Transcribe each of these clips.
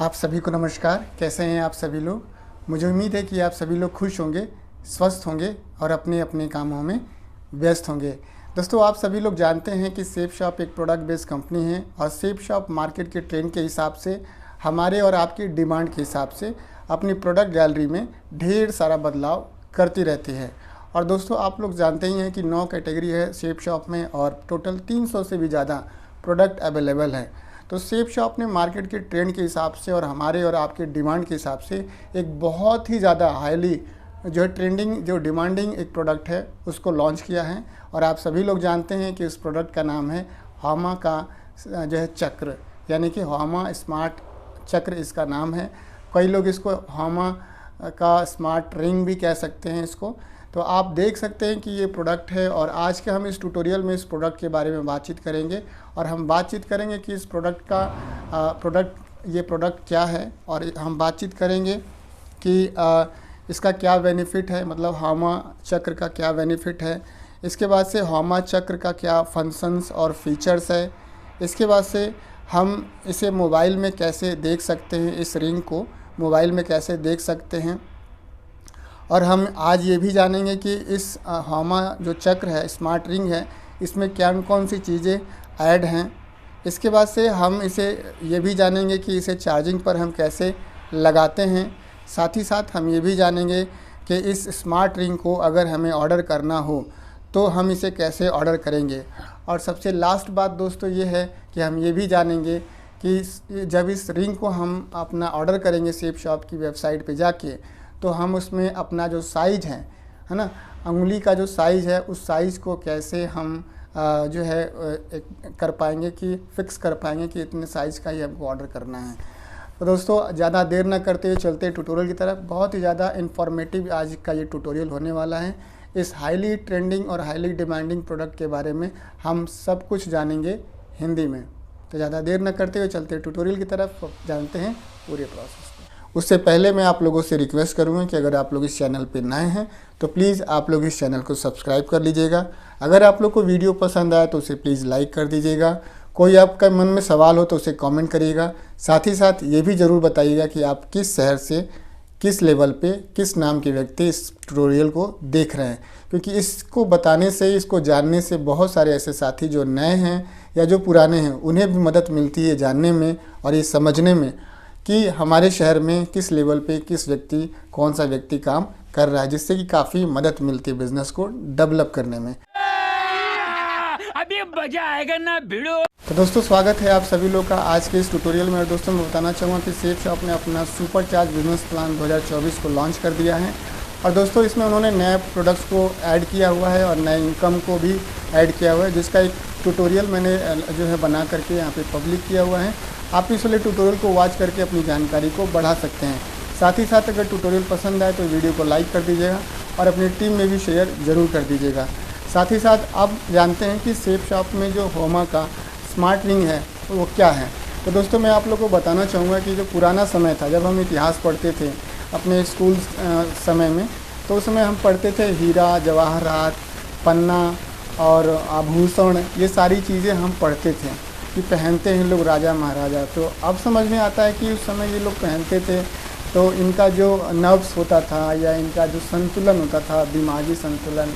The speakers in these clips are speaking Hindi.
आप सभी को नमस्कार। कैसे हैं आप सभी लोग। मुझे उम्मीद है कि आप सभी लोग खुश होंगे, स्वस्थ होंगे और अपने अपने कामों में व्यस्त होंगे। दोस्तों, आप सभी लोग जानते हैं कि सेफ शॉप एक प्रोडक्ट बेस्ड कंपनी है और सेफ शॉप मार्केट के ट्रेंड के हिसाब से, हमारे और आपकी डिमांड के हिसाब से अपनी प्रोडक्ट गैलरी में ढेर सारा बदलाव करती रहती है। और दोस्तों, आप लोग जानते ही हैं कि 9 कैटेगरी है सेफ शॉप में और टोटल 300 से भी ज़्यादा प्रोडक्ट अवेलेबल है। तो सेफ शॉप ने मार्केट के ट्रेंड के हिसाब से और हमारे और आपके डिमांड के हिसाब से एक बहुत ही ज़्यादा हाईली जो ट्रेंडिंग, जो डिमांडिंग एक प्रोडक्ट है उसको लॉन्च किया है। और आप सभी लोग जानते हैं कि उस प्रोडक्ट का नाम है ह्यूमा का जो है चक्र, यानी कि ह्यूमा स्मार्ट चक्र इसका नाम है। कई लोग इसको ह्यूमा का स्मार्ट रिंग भी कह सकते हैं इसको। तो आप देख सकते हैं कि ये प्रोडक्ट है और आज के हम इस ट्यूटोरियल में इस प्रोडक्ट के बारे में बातचीत करेंगे और हम बातचीत करेंगे कि इस प्रोडक्ट का ये प्रोडक्ट क्या है और हम बातचीत करेंगे कि इसका क्या बेनिफिट है, मतलब ह्यूमा चक्र का क्या बेनिफिट है। इसके बाद से ह्यूमा चक्र का क्या फंक्शंस और फीचर्स है। इसके बाद से हम इसे मोबाइल में कैसे देख सकते हैं, इस रिंग को मोबाइल में कैसे देख सकते हैं। और हम आज ये भी जानेंगे कि इस ह्यूमा जो चक्र है, स्मार्ट रिंग है, इसमें क्या कौन सी चीज़ें ऐड हैं। इसके बाद से हम इसे ये भी जानेंगे कि इसे चार्जिंग पर हम कैसे लगाते हैं। साथ ही साथ हम ये भी जानेंगे कि इस स्मार्ट रिंग को अगर हमें ऑर्डर करना हो तो हम इसे कैसे ऑर्डर करेंगे। और सबसे लास्ट बात दोस्तों ये है कि हम ये भी जानेंगे कि जब इस रिंग को हम अपना ऑर्डर करेंगे सेफ शॉप की वेबसाइट पे जाके, तो हम उसमें अपना जो साइज़ है ना, अंगुली का जो साइज़ है, उस साइज़ को कैसे हम जो है कर पाएंगे कि फिक्स कर पाएंगे कि इतने साइज़ का ही हमको ऑर्डर करना है। तो दोस्तों, ज़्यादा देर ना करते हुए चलते ट्यूटोरियल की तरफ। बहुत ही ज़्यादा इन्फॉर्मेटिव आज का ये ट्यूटोरियल होने वाला है। इस हाईली ट्रेंडिंग और हाईली डिमांडिंग प्रोडक्ट के बारे में हम सब कुछ जानेंगे हिंदी में। तो ज़्यादा देर न करते हुए चलते ट्यूटोरियल की तरफ, जानते हैं पूरे प्रोसेस को। उससे पहले मैं आप लोगों से रिक्वेस्ट करूँगा कि अगर आप लोग इस चैनल पर नए हैं तो प्लीज़ आप लोग इस चैनल को सब्सक्राइब कर लीजिएगा। अगर आप लोग को वीडियो पसंद आए तो उसे प्लीज़ लाइक कर दीजिएगा। कोई आपका मन में सवाल हो तो उसे कमेंट करिएगा। साथ ही साथ ये भी ज़रूर बताइएगा कि आप किस शहर से, किस लेवल पे, किस नाम के व्यक्ति इस ट्यूटोरियल को देख रहे हैं, क्योंकि इसको बताने से, इसको जानने से बहुत सारे ऐसे साथी जो नए हैं या जो पुराने हैं उन्हें भी मदद मिलती है जानने में और ये समझने में कि हमारे शहर में किस लेवल पे किस व्यक्ति, कौन सा व्यक्ति काम कर रहा है, जिससे कि काफ़ी मदद मिलती है बिज़नेस को डेवलप करने में। अभी मजा आएगा ना भिड़ो। तो दोस्तों, स्वागत है आप सभी लोग का आज के इस ट्यूटोरियल में। और दोस्तों, मैं बताना चाहूँगा कि सेफ शॉप ने अपना सुपर चार्ज बिजनेस प्लान 2024 को लॉन्च कर दिया है। और दोस्तों, इसमें उन्होंने नए प्रोडक्ट्स को ऐड किया हुआ है और नए इनकम को भी ऐड किया हुआ है, जिसका एक ट्यूटोरियल मैंने जो है बना करके यहाँ पे पब्लिक किया हुआ है। आप इस वाले ट्यूटोरियल को वॉच करके अपनी जानकारी को बढ़ा सकते हैं। साथ ही साथ अगर ट्यूटोरियल पसंद आए तो वीडियो को लाइक कर दीजिएगा और अपनी टीम में भी शेयर ज़रूर कर दीजिएगा। साथ ही साथ आप जानते हैं कि सेफ शॉप में जो ह्यूमा का स्मार्ट रिंग है वो क्या है। तो दोस्तों, मैं आप लोगों को बताना चाहूँगा कि जो पुराना समय था, जब हम इतिहास पढ़ते थे अपने स्कूल समय में, तो उस समय हम पढ़ते थे हीरा जवाहरात, पन्ना और आभूषण, ये सारी चीज़ें हम पढ़ते थे कि पहनते हैं लोग राजा महाराजा। तो अब समझ में आता है कि उस समय ये लोग पहनते थे तो इनका जो नर्व्स होता था या इनका जो संतुलन होता था, दिमागी संतुलन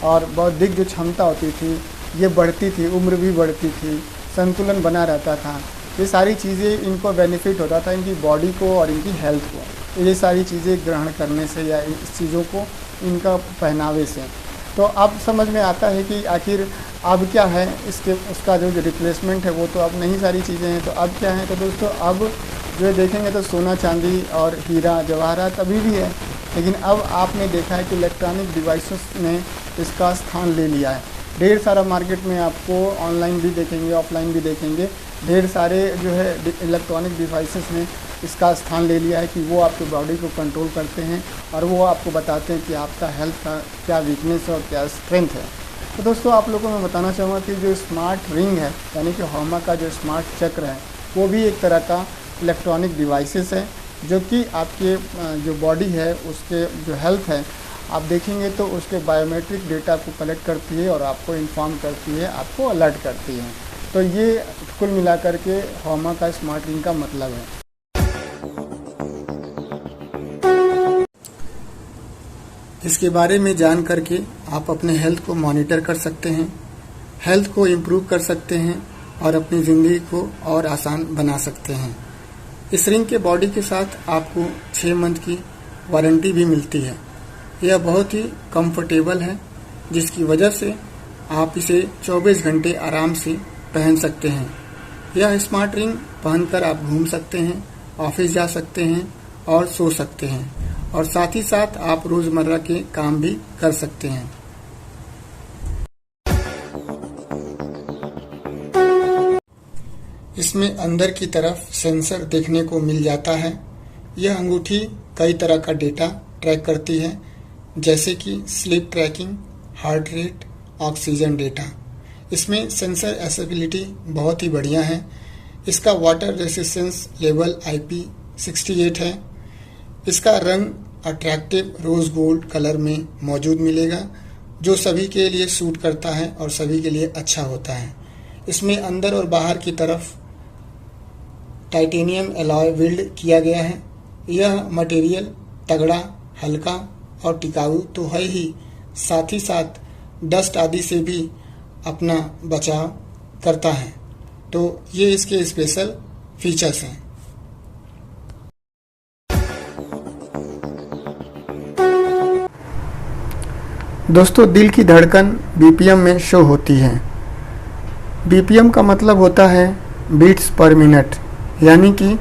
और बौद्धिक जो क्षमता होती थी, ये बढ़ती थी, उम्र भी बढ़ती थी, संतुलन बना रहता था। ये सारी चीज़ें इनको बेनिफिट होता था, इनकी बॉडी को और इनकी हेल्थ को, ये सारी चीज़ें ग्रहण करने से या इस चीज़ों को इनका पहनावे से। तो अब समझ में आता है कि आखिर अब क्या है, उसका जो रिप्लेसमेंट है वो तो अब नहीं सारी चीज़ें हैं। तो अब क्या है, तो दोस्तों अब जो देखेंगे तो सोना चांदी और हीरा जवाहरात अभी भी है, लेकिन अब आपने देखा है कि इलेक्ट्रॉनिक डिवाइसेस ने इसका स्थान ले लिया है। ढेर सारा मार्केट में आपको ऑनलाइन भी देखेंगे, ऑफलाइन भी देखेंगे, ढेर सारे जो है इलेक्ट्रॉनिक डिवाइसेस ने इसका स्थान ले लिया है कि वो आपकी बॉडी को कंट्रोल करते हैं और वो आपको बताते हैं कि आपका हेल्थ का क्या वीकनेस है और क्या स्ट्रेंथ है। तो दोस्तों, आप लोगों को मैं बताना चाहूँगा कि जो स्मार्ट रिंग है, यानी कि ह्यूमा का जो स्मार्ट चक्र है, वो भी एक तरह का इलेक्ट्रॉनिक डिवाइसेस है जो कि आपके जो बॉडी है उसके जो हेल्थ है, आप देखेंगे तो उसके बायोमेट्रिक डेटा को कलेक्ट करती है और आपको इन्फॉर्म करती है, आपको अलर्ट करती है। तो ये कुल मिलाकर के ह्यूमा का स्मार्ट रिंग का मतलब है। इसके बारे में जान करके आप अपने हेल्थ को मॉनिटर कर सकते हैं, हेल्थ को इम्प्रूव कर सकते हैं और अपनी ज़िंदगी को और आसान बना सकते हैं। इस रिंग के बॉडी के साथ आपको 6 मंथ की वारंटी भी मिलती है। यह बहुत ही कंफर्टेबल है, जिसकी वजह से आप इसे 24 घंटे आराम से पहन सकते हैं। यह स्मार्ट रिंग पहनकर आप घूम सकते हैं, ऑफिस जा सकते हैं और सो सकते हैं, और साथ ही साथ आप रोज़मर्रा के काम भी कर सकते हैं। इसमें अंदर की तरफ सेंसर देखने को मिल जाता है। यह अंगूठी कई तरह का डेटा ट्रैक करती है, जैसे कि sleep tracking, heart rate, oxygen data. इसमें सेंसर एक्सेसिबिलिटी बहुत ही बढ़िया है। इसका वाटर रेजिस्टेंस लेवल IP68 है। इसका रंग अट्रैक्टिव रोज़ गोल्ड कलर में मौजूद मिलेगा, जो सभी के लिए सूट करता है और सभी के लिए अच्छा होता है। इसमें अंदर और बाहर की तरफ टाइटेनियम एलॉय वेल्ड किया गया है। यह मटेरियल तगड़ा, हल्का और टिकाऊ तो है ही, साथ ही साथ डस्ट आदि से भी अपना बचाव करता है। तो ये इसके स्पेशल फीचर्स हैं। दोस्तों, दिल की धड़कन BPM में शो होती है। BPM का मतलब होता है बीट्स पर मिनट, यानी कि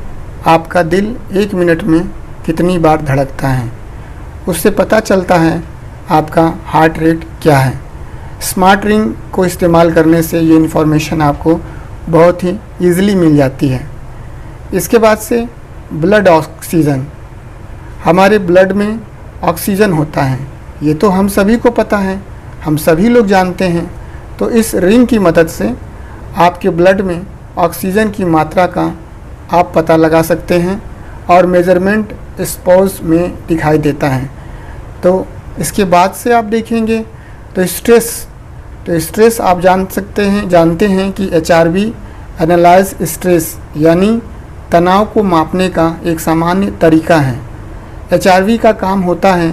आपका दिल 1 मिनट में कितनी बार धड़कता है। उससे पता चलता है आपका हार्ट रेट क्या है। स्मार्ट रिंग को इस्तेमाल करने से ये इन्फॉर्मेशन आपको बहुत ही ईज़िली मिल जाती है। इसके बाद से ब्लड ऑक्सीजन, हमारे ब्लड में ऑक्सीजन होता है, ये तो हम सभी को पता है, हम सभी लोग जानते हैं। तो इस रिंग की मदद से आपके ब्लड में ऑक्सीजन की मात्रा का आप पता लगा सकते हैं और मेजरमेंट स्पोज में दिखाई देता है। तो इसके बाद से आप देखेंगे तो स्ट्रेस आप जानते हैं कि HRV एनालाइज स्ट्रेस, यानी तनाव को मापने का एक सामान्य तरीका है। HRV का काम होता है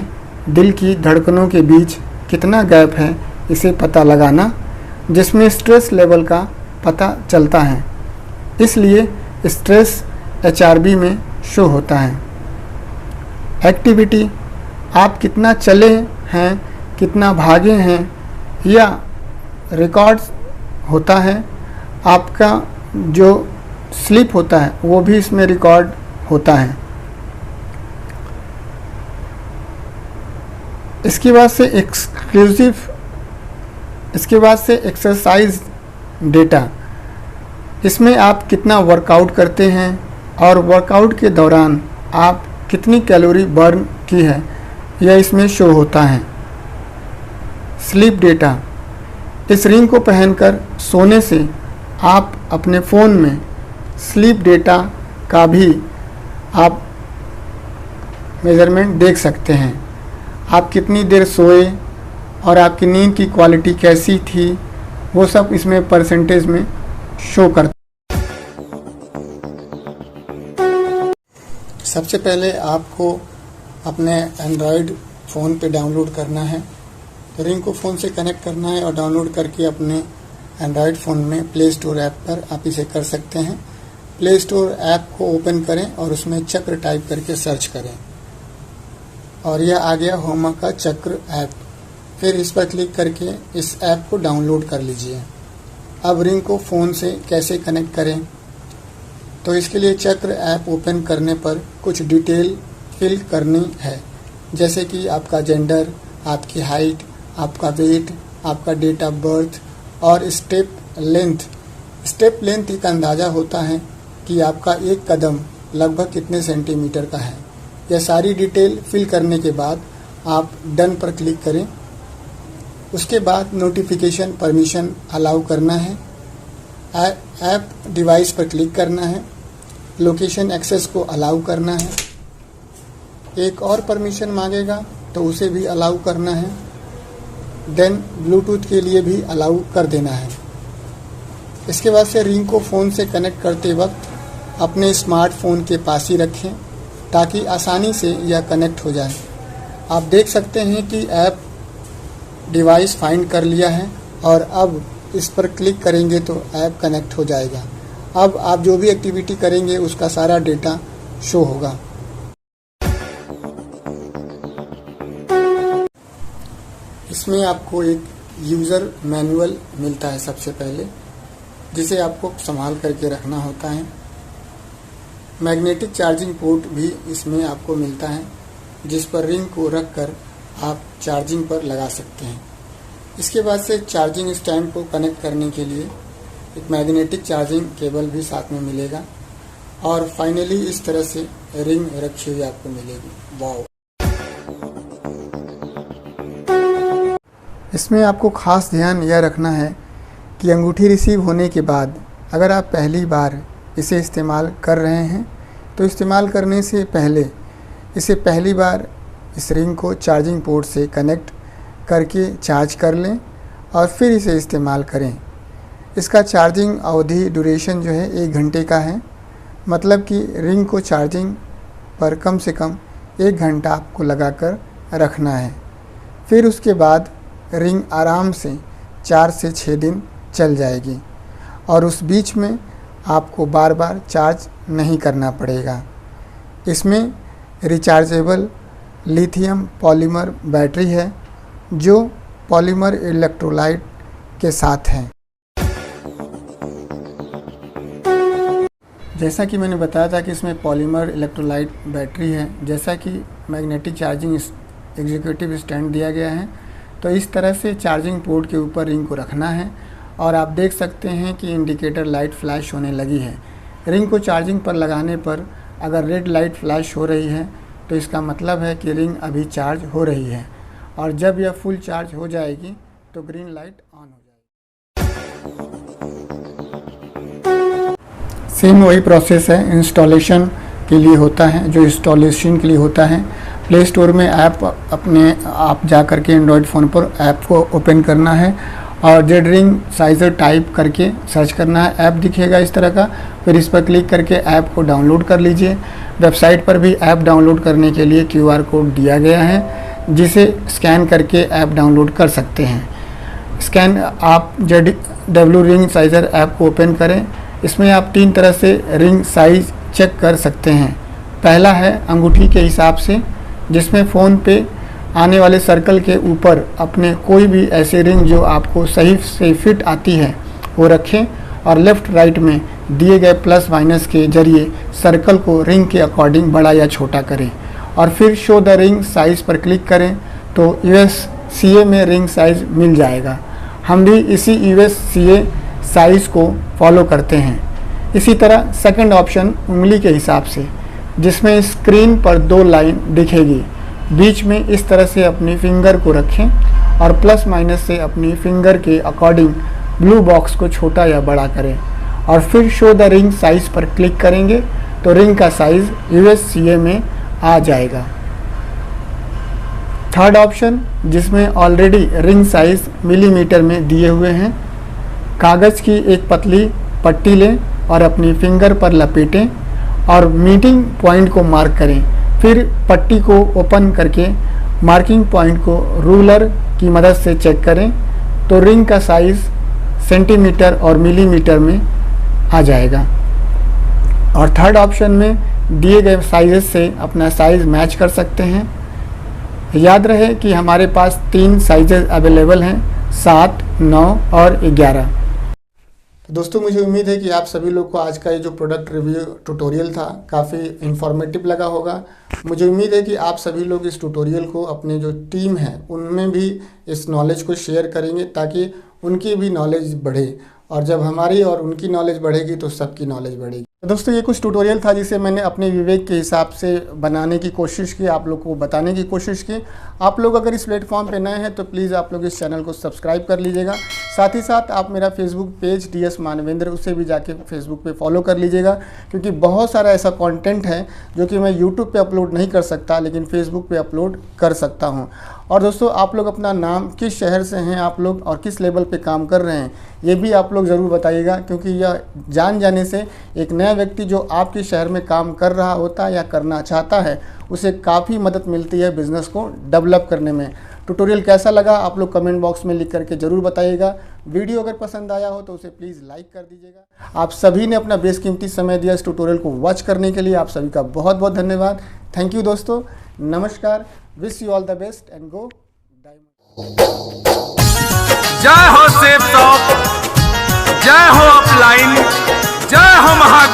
दिल की धड़कनों के बीच कितना गैप है इसे पता लगाना, जिसमें स्ट्रेस लेवल का पता चलता है। इसलिए स्ट्रेस HRV में शो होता है। एक्टिविटी, आप कितना चले हैं, कितना भागे हैं, या रिकॉर्ड्स होता है। आपका जो स्लीप होता है वो भी इसमें रिकॉर्ड होता है। इसके बाद से एक्सरसाइज डेटा, इसमें आप कितना वर्कआउट करते हैं और वर्कआउट के दौरान आप कितनी कैलोरी बर्न की है, यह इसमें शो होता है। स्लीप डेटा, इस रिंग को पहनकर सोने से आप अपने फ़ोन में स्लीप डेटा का भी आप मेज़रमेंट देख सकते हैं। आप कितनी देर सोए और आपकी नींद की क्वालिटी कैसी थी, वो सब इसमें परसेंटेज में शो करता है। सबसे पहले आपको अपने एंड्रॉयड फ़ोन पे डाउनलोड करना है। रिंग को फ़ोन से कनेक्ट करना है और डाउनलोड करके अपने एंड्रॉयड फ़ोन में प्ले स्टोर ऐप पर आप इसे कर सकते हैं। प्ले स्टोर ऐप को ओपन करें और उसमें चक्र टाइप करके सर्च करें, और यह आ गया होमा का चक्र ऐप। फिर इस पर क्लिक करके इस ऐप को डाउनलोड कर लीजिए। अब रिंग को फ़ोन से कैसे कनेक्ट करें, तो इसके लिए चक्र ऐप ओपन करने पर कुछ डिटेल फिल करनी है, जैसे कि आपका जेंडर, आपकी हाइट, आपका वेट, आपका डेट ऑफ बर्थ और स्टेप लेंथ। स्टेप लेंथ एक अंदाज़ा होता है कि आपका एक कदम लगभग कितने सेंटीमीटर का है। यह सारी डिटेल फिल करने के बाद आप डन पर क्लिक करें। उसके बाद नोटिफिकेशन परमिशन अलाउ करना है। ऐप डिवाइस पर क्लिक करना है। लोकेशन एक्सेस को अलाउ करना है। एक और परमिशन मांगेगा तो उसे भी अलाउ करना है। देन ब्लूटूथ के लिए भी अलाउ कर देना है। इसके बाद से रिंग को फ़ोन से कनेक्ट करते वक्त अपने स्मार्टफोन के पास ही रखें ताकि आसानी से यह कनेक्ट हो जाए। आप देख सकते हैं कि ऐप डिवाइस फाइंड कर लिया है और अब इस पर क्लिक करेंगे तो ऐप कनेक्ट हो जाएगा। अब आप जो भी एक्टिविटी करेंगे उसका सारा डेटा शो होगा। इसमें आपको एक यूज़र मैनुअल मिलता है सबसे पहले, जिसे आपको संभाल करके रखना होता है। मैग्नेटिक चार्जिंग पोर्ट भी इसमें आपको मिलता है, जिस पर रिंग को रख कर आप चार्जिंग पर लगा सकते हैं। इसके बाद से चार्जिंग स्टैंड को कनेक्ट करने के लिए एक मैग्नेटिक चार्जिंग केबल भी साथ में मिलेगा और फाइनली इस तरह से रिंग रखी हुई आपको मिलेगी। वाओ! इसमें आपको खास ध्यान यह रखना है कि अंगूठी रिसीव होने के बाद अगर आप पहली बार इसे इस्तेमाल कर रहे हैं तो इस्तेमाल करने से पहले इसे पहली बार इस रिंग को चार्जिंग पोर्ट से कनेक्ट करके चार्ज कर लें और फिर इसे इस्तेमाल करें। इसका चार्जिंग अवधि ड्यूरेशन जो है 1 घंटे का है, मतलब कि रिंग को चार्जिंग पर कम से कम 1 घंटा आपको लगाकर रखना है। फिर उसके बाद रिंग आराम से 4 से 6 दिन चल जाएगी और उस बीच में आपको बार बार चार्ज नहीं करना पड़ेगा। इसमें रिचार्जेबल लिथियम पॉलीमर बैटरी है जो पॉलीमर इलेक्ट्रोलाइट के साथ है। जैसा कि मैंने बताया था कि इसमें पॉलीमर इलेक्ट्रोलाइट बैटरी है, जैसा कि मैग्नेटिक चार्जिंग एग्जीक्यूटिव स्टैंड दिया गया है, तो इस तरह से चार्जिंग पोर्ट के ऊपर रिंग को रखना है और आप देख सकते हैं कि इंडिकेटर लाइट फ्लैश होने लगी है। रिंग को चार्जिंग पर लगाने पर अगर रेड लाइट फ्लैश हो रही है तो इसका मतलब है कि रिंग अभी चार्ज हो रही है और जब यह फुल चार्ज हो जाएगी तो ग्रीन लाइट ऑन हो जाएगी। सेम वही प्रोसेस है, इंस्टॉलेशन के लिए होता है। जो इंस्टॉलेशन के लिए होता है, प्ले स्टोर में ऐप आप जा कर के एंड्रॉयड फ़ोन पर ऐप को ओपन करना है और जेड रिंग साइज़र टाइप करके सर्च करना है। ऐप दिखेगा इस तरह का, फिर इस पर क्लिक करके ऐप को डाउनलोड कर लीजिए। वेबसाइट पर भी ऐप डाउनलोड करने के लिए QR कोड दिया गया है, जिसे स्कैन करके ऐप डाउनलोड कर सकते हैं। स्कैन आप JW रिंग साइज़र ऐप को ओपन करें। इसमें आप 3 तरह से रिंग साइज़ चेक कर सकते हैं। पहला है अंगूठी के हिसाब से, जिसमें फ़ोन पे आने वाले सर्कल के ऊपर अपने कोई भी ऐसे रिंग जो आपको सही से फिट आती है वो रखें और लेफ़्ट राइट में दिए गए प्लस माइनस के जरिए सर्कल को रिंग के अकॉर्डिंग बड़ा या छोटा करें और फिर शो द रिंग साइज़ पर क्लिक करें तो USCA में रिंग साइज़ मिल जाएगा। हम भी इसी USCA साइज़ को फॉलो करते हैं। इसी तरह सेकंड ऑप्शन उंगली के हिसाब से, जिसमें स्क्रीन पर 2 लाइन दिखेगी। बीच में इस तरह से अपनी फिंगर को रखें और प्लस माइनस से अपनी फिंगर के अकॉर्डिंग ब्लू बॉक्स को छोटा या बड़ा करें और फिर शो द रिंग साइज़ पर क्लिक करेंगे तो रिंग का साइज़ USCA में आ जाएगा। थर्ड ऑप्शन, जिसमें ऑलरेडी रिंग साइज़ मिलीमीटर में दिए हुए हैं, कागज़ की एक पतली पट्टी लें और अपनी फिंगर पर लपेटें और मीटिंग पॉइंट को मार्क करें। फिर पट्टी को ओपन करके मार्किंग पॉइंट को रूलर की मदद से चेक करें तो रिंग का साइज़ सेंटीमीटर और मिलीमीटर में आ जाएगा। और थर्ड ऑप्शन में दिए गए साइज़ से अपना साइज़ मैच कर सकते हैं। याद रहे कि हमारे पास 3 साइजेस अवेलेबल हैं, 7, 9 और 11। दोस्तों, मुझे उम्मीद है कि आप सभी लोग को आज का ये जो प्रोडक्ट रिव्यू ट्यूटोरियल था काफ़ी इन्फॉर्मेटिव लगा होगा। मुझे उम्मीद है कि आप सभी लोग इस ट्यूटोरियल को अपने जो टीम है उनमें भी इस नॉलेज को शेयर करेंगे ताकि उनकी भी नॉलेज बढ़े और जब हमारी और उनकी नॉलेज बढ़ेगी तो सबकी नॉलेज बढ़ेगी। दोस्तों, ये कुछ ट्यूटोरियल था जिसे मैंने अपने विवेक के हिसाब से बनाने की कोशिश की, आप लोग को बताने की कोशिश की। आप लोग अगर इस प्लेटफॉर्म पे नए हैं तो प्लीज़ आप लोग इस चैनल को सब्सक्राइब कर लीजिएगा। साथ ही साथ आप मेरा फेसबुक पेज DS मानवेंद्र, उसे भी जाके फेसबुक पे फॉलो कर लीजिएगा, क्योंकि बहुत सारा ऐसा कंटेंट है जो कि मैं यूट्यूब पे अपलोड नहीं कर सकता लेकिन फेसबुक पे अपलोड कर सकता हूँ। और दोस्तों आप लोग अपना नाम, किस शहर से हैं आप लोग और किस लेवल पे काम कर रहे हैं, ये भी आप लोग ज़रूर बताइएगा, क्योंकि यह जान जाने से एक नया व्यक्ति जो आपके शहर में काम कर रहा होता है या करना चाहता है, उसे काफ़ी मदद मिलती है बिज़नेस को डेवलप करने में। ट्यूटोरियल कैसा लगा आप लोग कमेंट बॉक्स में लिख करके ज़रूर बताइएगा। वीडियो अगर पसंद आया हो तो उसे प्लीज़ लाइक कर दीजिएगा। आप सभी ने अपना बेशकीमती समय दिया इस ट्यूटोरियल को वॉच करने के लिए, आप सभी का बहुत बहुत धन्यवाद। थैंक यू दोस्तों, नमस्कार, wish you all the best and go diamond. जय हो सेफ शॉप, जय हो अपलाइन, जय हो महागुरु।